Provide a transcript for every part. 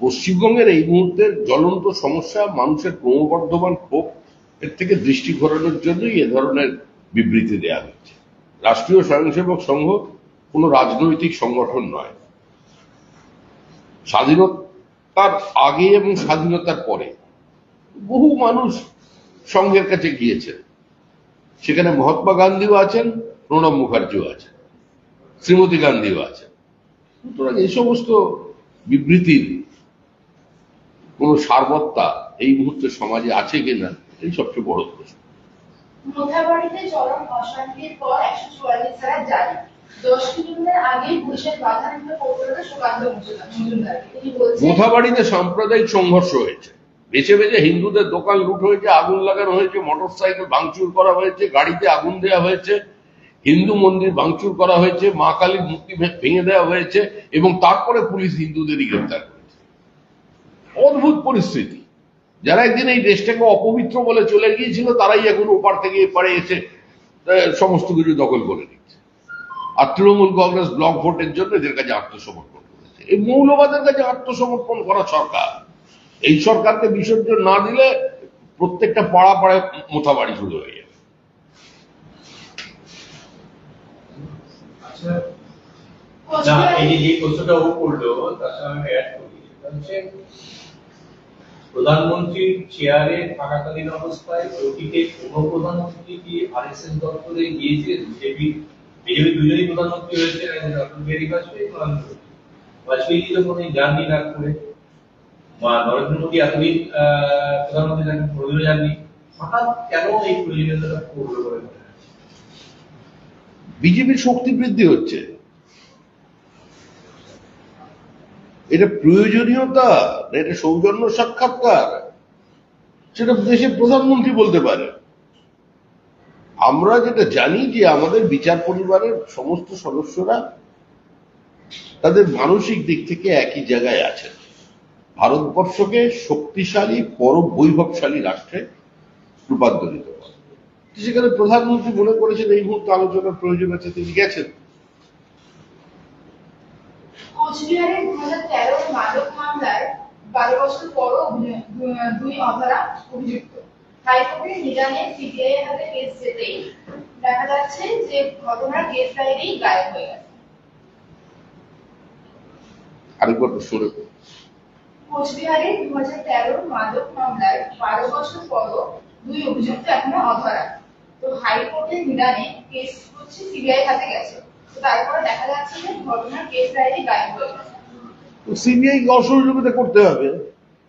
পশ্চিমবঙ্গের এই মুহূর্তের জ্বলন্ত সমস্যা মানুষের ক্রমবর্ধমান ক্ষোভ, এর থেকে দৃষ্টি ঘোরানোর জন্যই এ ধরনের বিবৃতি দেওয়া হচ্ছে। রাষ্ট্রীয় স্বয়ংসেবক সংঘ কোনো রাজনৈতিক সংগঠন নয়। স্বাধীনতার আগে এবং স্বাধীনতার পরে বহু মানুষ সংঘের কাছে গিয়েছেন, সেখানে মহাত্মা গান্ধীও আছেন, প্রণব মুখার্জিও আছেন, শ্রীমতী গান্ধীও আছেন। সুতরাং এই সমস্ত বিবৃতির কোন সারবত্তা এই মুহূর্তে সমাজে আছে কিনা, এই সবচেয়ে বড় প্রশ্ন। মোথাবাড়িতে চরম অশান্তির পর 144 ধারা জারি, 10 কিলোমিটার আগে পুলিশের বাধা নিতে কৌশলে সুকান্ত মজুমদার তিনি বলছেন, মোথাবাড়িতে সাম্প্রদায়িক সংঘর্ষ হয়েছে, বেছে বেছে হিন্দুদের দোকান লুট হয়েছে, আগুন লাগানো হয়েছে, মোটরসাইকেল ভাঙচুর করা হয়েছে, গাড়িতে আগুন দেওয়া হয়েছে, হিন্দু মন্দির ভাঙচুর করা হয়েছে, মা কালীর মূর্তি ভেঙে দেওয়া হয়েছে, এবং তারপরে পুলিশ হিন্দুদেরই গ্রেফতার করেছে। অদ্ভুত পরিস্থিতি। যারা একদিন এই দেশটাকে অপবিত্র বলে চলে গিয়েছিল, তারাই এখন ওপার থেকে এপারে এসে সমস্ত কিছু দখল করে নিচ্ছে। আর তৃণমূল কংগ্রেস ব্লক ভোটের জন্য এদের কাছে আত্মসমর্পণ করেছে। এই মৌলবাদের কাছে আত্মসমর্পণ করা সরকার, এই সরকারকে বিসর্জন না দিলে প্রত্যেকটা পাড়া পাড়ায় মোথাবাড়ি শুরু হয়ে যাবে। প্রধানমন্ত্রীর চেয়ারে থাকাকালীন অবস্থায় অতীতে কোন প্রধানমন্ত্রী কি আরএসএস দপ্তরে গিয়েছিলেন? বিজেপি দুজনই প্রধানমন্ত্রী হয়েছেন, অটল বিহারী বাজপেয়ী, বাজপেয়ী তো কোনো যাননি নাগপুরে, নরেন্দ্র মোদী এতদিন প্রধানমন্ত্রী থাকেন, কোনোদিনও যাননি। হঠাৎ কেন এই প্রয়োজনীয়তা পড়লো বলে মনে হয়? বিজেপির শক্তি বৃদ্ধি হচ্ছে, এটা প্রয়োজনীয়তা, এটা সৌজন্য সাক্ষাৎকার, সেটা দেশের প্রধানমন্ত্রী বলতে পারে। আমরা যেটা জানি যে আমাদের বিচার পরিবারের সমস্ত সদস্যরা তাদের মানসিক দিক থেকে একই জায়গায় আছেন, ভারতবর্ষকে শক্তিশালী পরবৈভবশালী রাষ্ট্রে রূপান্তরিত করে। সেখানে প্রধানমন্ত্রী মনে করেছেন এই মুহূর্তে আলোচনার প্রয়োজন আছে, তিনি গেছেন। কোচবিহারের 2013 মাদক মামলার 12 বছর পরও 2 অধরা অভিযুক্ত, হাইকোর্টের নিদানে সিবিআই এর হাতে কেস যেতেই দেখা যাচ্ছে যে ঘটনার কেস ডায়েরি গায়েব হয়ে গেছে। আরেকবার শুরু। কোচবিহারের 2013 মাদক মামলার 12 বছর পরও 2 অভিযুক্ত এখনো অধরা। তো হাইকোর্টের নিদানে কেস হচ্ছে সিবিআই হাতে গেছে, তো তারপরে দেখা যাচ্ছে যে ঘটনার কেস ডায়েরি গায়েব হয়ে গেছে। সিবিআই অসহযোগিতা করতে হবে।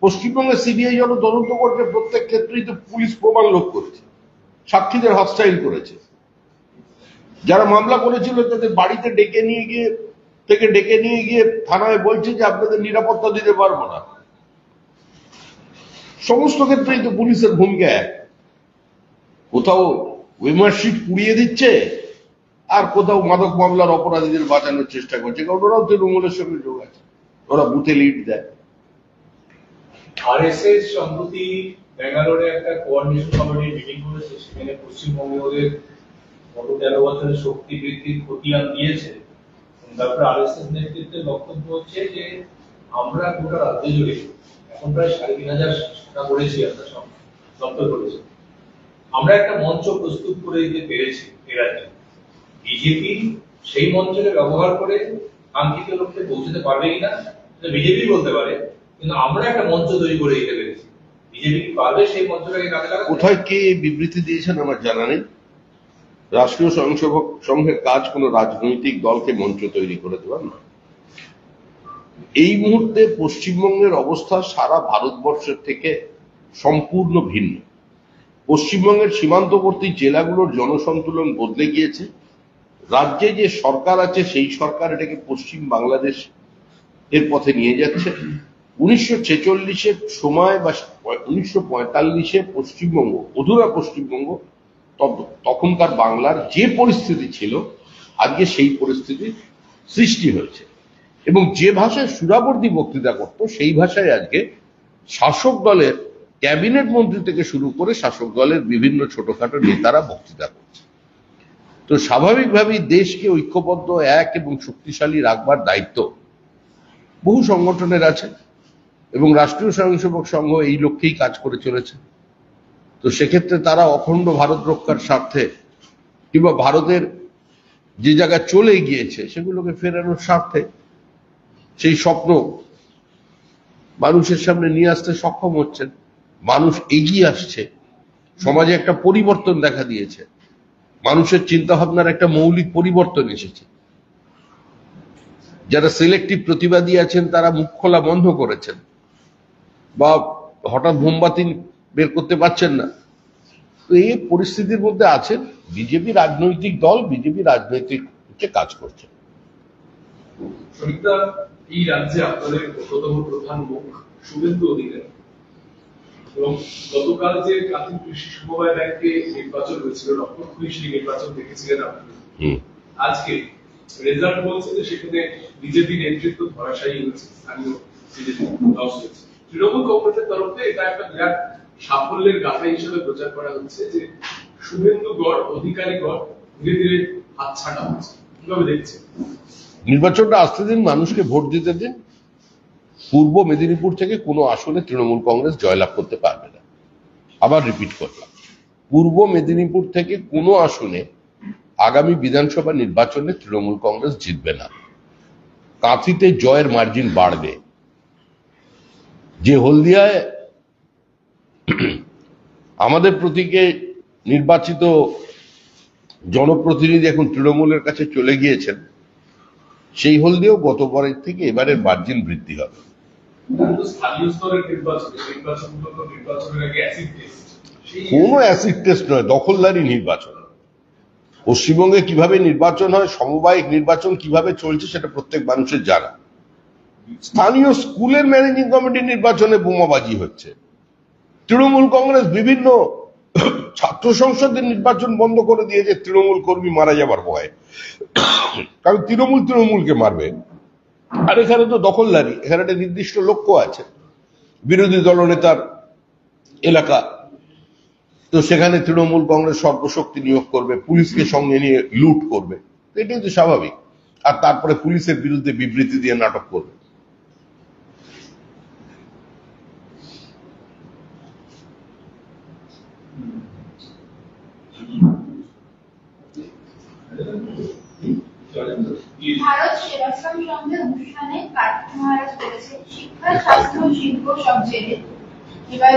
পশ্চিমবঙ্গে সিবিআই যখন তদন্ত করছে, প্রত্যেক ক্ষেত্রেই তো পুলিশ প্রমাণ লোপ করেছে, সাক্ষীদের হস্টাইল করেছে। যারা মামলা করেছিল তাদের বাড়িতে ডেকে নিয়ে গিয়ে থানায় বলছে যে আপনাদের নিরাপত্তা দিতে পারবো না। সমস্ত ক্ষেত্রেই তো পুলিশের ভূমিকা এক। কোথাও উইমার্কশিট পুড়িয়ে দিচ্ছে, আর কোথাও মাদক মামলার অপরাধীদের বাঁচানোর চেষ্টা করছে, কারণ ওরাও তৃণমূলের সঙ্গে যোগ আছে, ওরা বুথে লিড দেয়। আরএসএস সম্প্রতি ব্যাঙ্গালোরে একটা কোঅর্ডিনেশন কমিটির মিটিং করেছে, সেখানে পশ্চিমবঙ্গে ওদের গত 13 বছরের শক্তি বৃদ্ধির খতিয়ান দিয়েছে। তারপরে আরএসএস নেতৃত্বের বক্তব্য হচ্ছে যে আমরা গোটা রাজ্য জুড়ে এখন প্রায় 3,500 শাখা করেছি, আমরা সব দপ্তর করেছি। আমরা একটা মঞ্চ প্রস্তুত করে দিতে পেরেছি এ রাজ্যে। বিজেপি সেই মঞ্চকে ব্যবহার করে কাঙ্ক্ষিত লক্ষ্যে পৌঁছতে পারবে কিনা বিজেপি বলতে পারে, কিন্তু আমরা একটা মঞ্চ তৈরি করে দিতে পেরেছি। বিজেপি কি পারবে সেই মঞ্চটাকে কাজে লাগাতে? কোথায় কে এই বিবৃতি দিয়েছেন আমার জানা নেই। রাষ্ট্রীয় স্বয়ংসেবক সংঘের কাজ কোন রাজনৈতিক দলকে মঞ্চ তৈরি করে দেওয়ার না। এই মুহূর্তে পশ্চিমবঙ্গের অবস্থা সারা ভারতবর্ষের থেকে সম্পূর্ণ ভিন্ন। পশ্চিমবঙ্গের সীমান্তবর্তী জেলাগুলোর জনসন্তুলন বদলে গিয়েছে। রাজ্যে যে সরকার আছে সেই সরকার এটাকে পশ্চিম বাংলাদেশ এর পথে নিয়ে যাচ্ছে। 1946-এর সময় বা 1945-এ পশ্চিমবঙ্গ, অধুরা পশ্চিমবঙ্গ, তখনকার বাংলার যে পরিস্থিতি ছিল, আজকে সেই পরিস্থিতির সৃষ্টি হয়েছে। এবং যে ভাষায় সুরাবর্দী বক্তৃতা করত, সেই ভাষায় আজকে শাসক দলের ক্যাবিনেট মন্ত্রী থেকে শুরু করে শাসক দলের বিভিন্ন ছোটখাটো নেতারা বক্তৃতা করছে। তো স্বাভাবিকভাবেই দেশকে ঐক্যবদ্ধ, এক এবং শক্তিশালী রাখবার দায়িত্ব বহু সংগঠনের আছে। এবং রাষ্ট্রীয় স্বয়ংসেবক সংঘ এই লক্ষ্যেই কাজ করে চলেছে। তো সেক্ষেত্রে তারা অখণ্ড ভারত রক্ষার স্বার্থে কিংবা ভারতের যে জায়গায় চলে গিয়েছে সেগুলোকে ফেরানোর স্বার্থে সেই স্বপ্ন মানুষের সামনে নিয়ে আসতে সক্ষম হচ্ছেন। মানুষ এগিয়ে আসছে, সমাজে একটা পরিবর্তন দেখা দিয়েছে, মানুষের চিন্তা ভাবনার একটা মৌলিক পরিবর্তন এসেছে। যারা সিলেক্টিভ প্রতিবাদী আছেন তারা মুখ খোলা বন্ধ করেছেন বা হঠাৎ মোমবাতি বের করতে পারছেন না। তো এই পরিস্থিতির মধ্যে আছেন বিজেপি রাজনৈতিক দল, বিজেপি রাজনৈতিক কাজ করছে। এই রাজ্যে আপনাদের অন্যতম প্রধান মুখ শুভেন্দু অধিকারী, এবং গতকাল যে জাতীয় কৃষি সমবায় ব্যাংকে নির্বাচন হয়েছিল, রক্তক্ষয়ী সেই নির্বাচন দেখেছিলেন আপনি। আজকে রেজাল্ট বলছে যে সেখানে বিজেপি নেতৃত্ব ধরাশায়ী হয়েছে, স্থানীয় বিজেপি লস হয়েছে। তৃণমূল কংগ্রেসের তরফে এটা একটা বিরাট সাফল্যের গাথা হিসেবে প্রচার করা হচ্ছে যে শুভেন্দু গড়, অধিকারী গড় ধীরে ধীরে হাতছাড়া হচ্ছে। কিভাবে দেখছেন? নির্বাচনটা আসতে দিন, মানুষকে ভোট দিতে দিন। পূর্ব মেদিনীপুর থেকে কোনো আসনে তৃণমূল কংগ্রেস জয়লাভ করতে পারবে না। আবার রিপিট করলাম, পূর্ব মেদিনীপুর থেকে কোনো আসনে আগামী বিধানসভা নির্বাচনে তৃণমূল কংগ্রেস জিতবে না। কাঁথিতে জয়ের মার্জিন বাড়বে। যে হলদিয়ায় আমাদের প্রতীকে নির্বাচিত জনপ্রতিনিধি এখন তৃণমূলের কাছে চলে গিয়েছেন, সেই হলদিয়াও গতবারের থেকে এবারের মার্জিন বৃদ্ধি হবে। কোনো অ্যাসিড টেস্ট নয়, দখলদারি নির্বাচন। পশ্চিমবঙ্গে কিভাবে নির্বাচন হয়, সমবায়িক নির্বাচন কিভাবে চলছে সেটা প্রত্যেক মানুষের জানা। স্থানীয় স্কুলের ম্যানেজিং কমিটির নির্বাচনে বোমাবাজি হচ্ছে। তৃণমূল কংগ্রেস বিভিন্ন ছাত্র সংসদের নির্বাচন বন্ধ করে দিয়েছে তৃণমূল কর্মী মারা যাবার ভয়ে, কারণ তৃণমূলকে মারবে। আর এখানে তো দখলদারি, এখানে একটা নির্দিষ্ট লক্ষ্য আছে, বিরোধী দলনেতার এলাকা, তো সেখানে তৃণমূল কংগ্রেস সর্বশক্তি নিয়োগ করবে, পুলিশকে সঙ্গে নিয়ে লুট করবে, এটাই তো স্বাভাবিক। আর তারপরে পুলিশের বিরুদ্ধে বিবৃতি দিয়ে নাটক করবে। ভারত সেবাশ্রম সংঘের অনুষ্ঠানে কার্তিক মহারাজ বলেছেন, শিক্ষা, স্বাস্থ্য, শিল্প সব জেলে এবার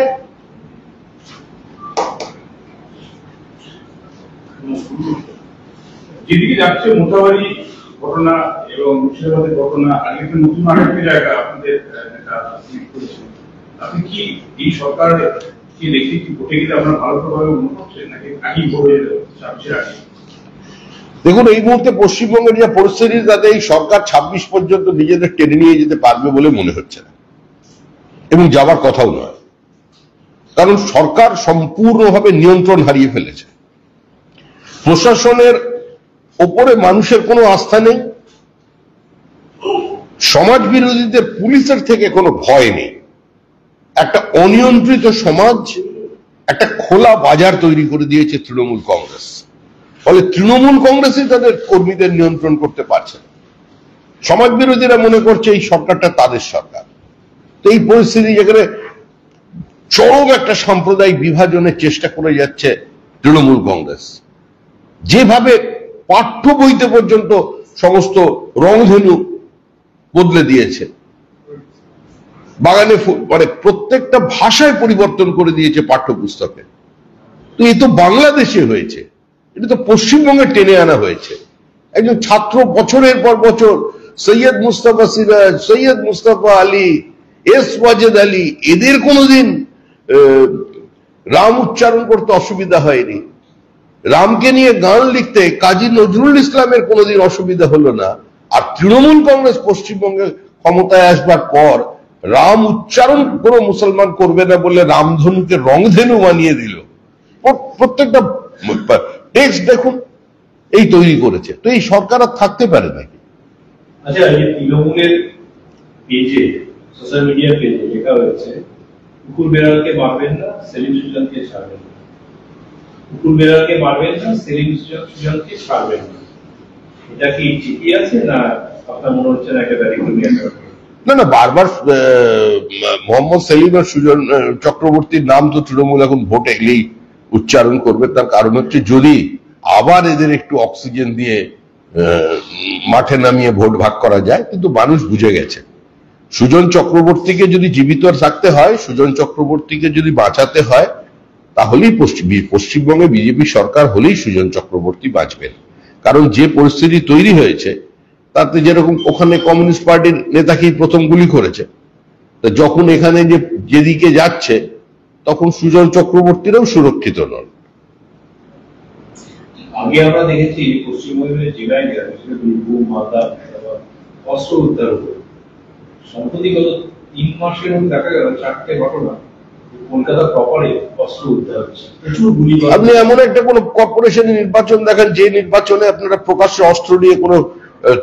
যেদিকে যাচ্ছে মোটাবাড়ি ঘটনা এবং মুর্শিদাবাদের ঘটনা, আগে নতুন আরেকটি জায়গা আপনাদের আপনি কি এই সরকার কি দেখি কি ভোটে গেলে আপনার ভালোভাবে উন্নত হচ্ছে নাকি আগেই ভোটে চাপছে? আগে দেখুন, এই মুহূর্তে পশ্চিমবঙ্গের যে পরিস্থিতি তাতে এই সরকার 26 পর্যন্ত নিজেদের টেনে নিয়ে যেতে পারবে বলে মনে হচ্ছে না, এবং যাবার কথাও নয়। কারণ সরকার সম্পূর্ণভাবে নিয়ন্ত্রণ হারিয়ে ফেলেছে। প্রশাসনের ওপরে মানুষের কোনো আস্থা নেই, সমাজ বিরোধীদের পুলিশের থেকে কোনো ভয় নেই। একটা অনিয়ন্ত্রিত সমাজ, একটা খোলা বাজার তৈরি করে দিয়েছে তৃণমূল কংগ্রেস। ফলে তৃণমূল কংগ্রেসই তাদের কর্মীদের নিয়ন্ত্রণ করতে পারছে না। সমাজ বিরোধীরা মনে করছে এই সরকারটা তাদের সরকার। তো এই পরিস্থিতি যেখানে চরম একটা সাম্প্রদায়িক বিভাজনের চেষ্টা করে যাচ্ছে তৃণমূল কংগ্রেস, যেভাবে পাঠ্য বইতে পর্যন্ত সমস্ত রংধনু বদলে দিয়েছে, বাগানে মানে প্রত্যেকটা ভাষায় পরিবর্তন করে দিয়েছে পাঠ্যপুস্তকে। তো এই তো বাংলাদেশে হয়েছে, এটা তো পশ্চিমবঙ্গে টেনে আনা হয়েছে। একজন ছাত্র বছরের পর বছর সৈয়দ মুস্তাফা সিরাজ, সৈয়দ মুস্তাফা আলী, এস ওয়াজেদ আলী, এদের কোনোদিন রাম উচ্চারণ করতে অসুবিধা হয়নি। রামকে নিয়ে গান লিখতে কাজী নজরুল ইসলামের কোনোদিন অসুবিধা হলো না। আর তৃণমূল কংগ্রেস পশ্চিমবঙ্গে ক্ষমতায় আসবার পর রাম উচ্চারণ কোনো মুসলমান করবে না বলে রামধনুকে রংধেনু বানিয়ে দিল। প্রত্যেকটা টেক্সট দেখুন, এই তৈরি করেছে। তো এই সরকার আর থাকতে পারে নাকি? আচ্ছা, এই তৃণমূলের পেজে, সোশ্যাল মিডিয়া পেজে লেখা হয়েছে, কুকুর বেড়ালকে মারবেন না, সেলিম সুজনকে ছাড়বেন না। কুকুর বেড়ালকে মারবেন না, সেলিম সুজনকে ছাড়বেন না। এটা কি ঠিকই আছে না আপনার মনে হচ্ছে না একেবারে? না না, বারবার মোহাম্মদ সেলিম আর সুজন চক্রবর্তীর নাম তো তৃণমূল এখন ভোট এগলেই উচ্চারণ করবে। তার কারণ হচ্ছে যদি আবার এদের একটু অক্সিজেন দিয়ে মাঠে নামিয়ে ভোট ভাগ করা যায়। কিন্তু মানুষ বুঝে গেছে সুজন চক্রবর্তীকে যদি জীবিত থাকতে হয়, সুজন চক্রবর্তীকে যদি বাঁচাতে হয়, তাহলেই পশ্চিমবঙ্গে বিজেপি সরকার হলেই সুজন চক্রবর্তী বাঁচবেন। কারণ যে পরিস্থিতি তৈরি হয়েছে তাতে যেরকম ওখানে কমিউনিস্ট পার্টির নেতাকেই প্রথম গুলি করেছে, তো যখন এখানে যেদিকে যাচ্ছে তখন সুজন চক্রবর্তীরাও সুরক্ষিত নন। আগে আমরা দেখেছি পশ্চিমবঙ্গের জেলায় বীরভূম, মালদা অস্ত্র উদ্ধার হতো। সম্প্রতি গত 3 মাসের মধ্যে দেখা গেল 4টে ঘটনা কলকাতা প্রপারে অস্ত্র উদ্ধার হচ্ছে, প্রচুর গুলি। আপনি এমন একটা কোন কর্পোরেশনের নির্বাচন দেখেন যে নির্বাচনে আপনারা প্রকাশ্যে অস্ত্র নিয়ে কোন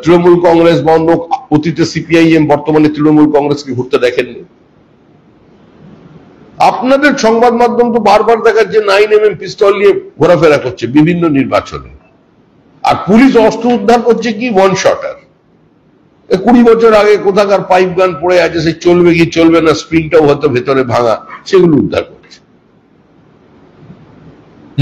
তৃণমূল কংগ্রেস বা অন্য অতীতে সিপিআইএম বর্তমানে তৃণমূল কংগ্রেসকে ঘুরতে দেখেননি। আপনাদের সংবাদ মাধ্যম তো বারবার দেখাচ্ছে 9mm পিস্তল নিয়ে ঘোরাফেরা করছে বিভিন্ন নির্বাচনে, আর পুলিশ অস্ত্র উদ্ধার করছে কি ওয়ান শটার। 20 বছর আগে কোথাকার পাইপ গান পড়ে আছে, সে চলবে কি চলবে না, স্প্রিংটাও হয়তো ভেতরে ভাঙা, সেগুলো উদ্ধার করছে।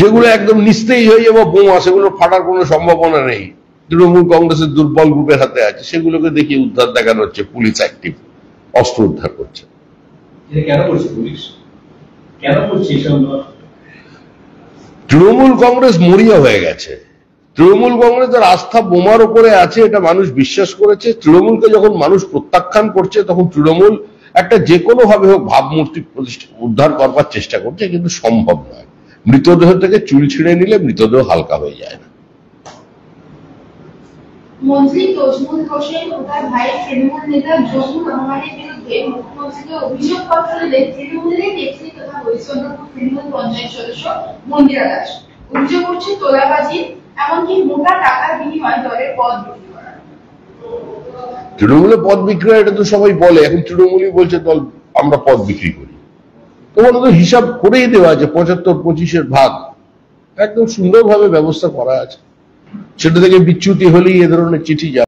যেগুলো একদম নিস্তেজ হয়ে যাবো বোমা, সেগুলো ফাটার কোনো সম্ভাবনা নেই, তৃণমূল কংগ্রেসের দুর্বল গ্রুপের হাতে আছে, সেগুলোকে দেখিয়ে উদ্ধার দেখানো হচ্ছে পুলিশ অ্যাক্টিভ অস্ত্র উদ্ধার করছে। কেন করছে পুলিশ? কেন করছে এসব? তৃণমূল কংগ্রেস মরিয়া হয়ে গেছে। তৃণমূল কংগ্রেসের আস্থা বোমার উপরে আছে, এটা মানুষ বিশ্বাস করেছে। তৃণমূলকে যখন মানুষ প্রত্যাখ্যান করছে তখন তৃণমূল একটা যে কোনো ভাবে হোক ভাবমূর্তি উদ্ধার করবার চেষ্টা করছে, কিন্তু সম্ভব নয়। মৃতদেহ থেকে চুল ছিঁড়ে নিলে মৃতদেহ হালকা হয়ে যায় না। মন্ত্রী তজমুল হোসেন ও তার ভাই তৃণমূল নেতা জহুর রহমানের বিরুদ্ধে মুখ্যমন্ত্রীকে অভিযোগ পত্র দিলে তৃণমূলের নেত্রী তথা হরিচন্দ্রপুর তৃণমূল পঞ্চায়েত সদস্য মন্দিরা দাস। অভিযোগ করছে তোলাবাজি, এমনকি মোটা টাকার বিনিময়ে দলের পদ বিক্রি করা। তৃণমূলের পদ বিক্রি, এটা তো সবাই বলে, এখন তৃণমূলই বলছে দল আমরা পদ বিক্রি করি। তোমার তো হিসাব করেই দেওয়া আছে, 75-25 ভাগ একদম সুন্দরভাবে ব্যবস্থা করা আছে। সেটা থেকে বিচ্যুতি হলেই এ ধরনের চিঠি যাবে।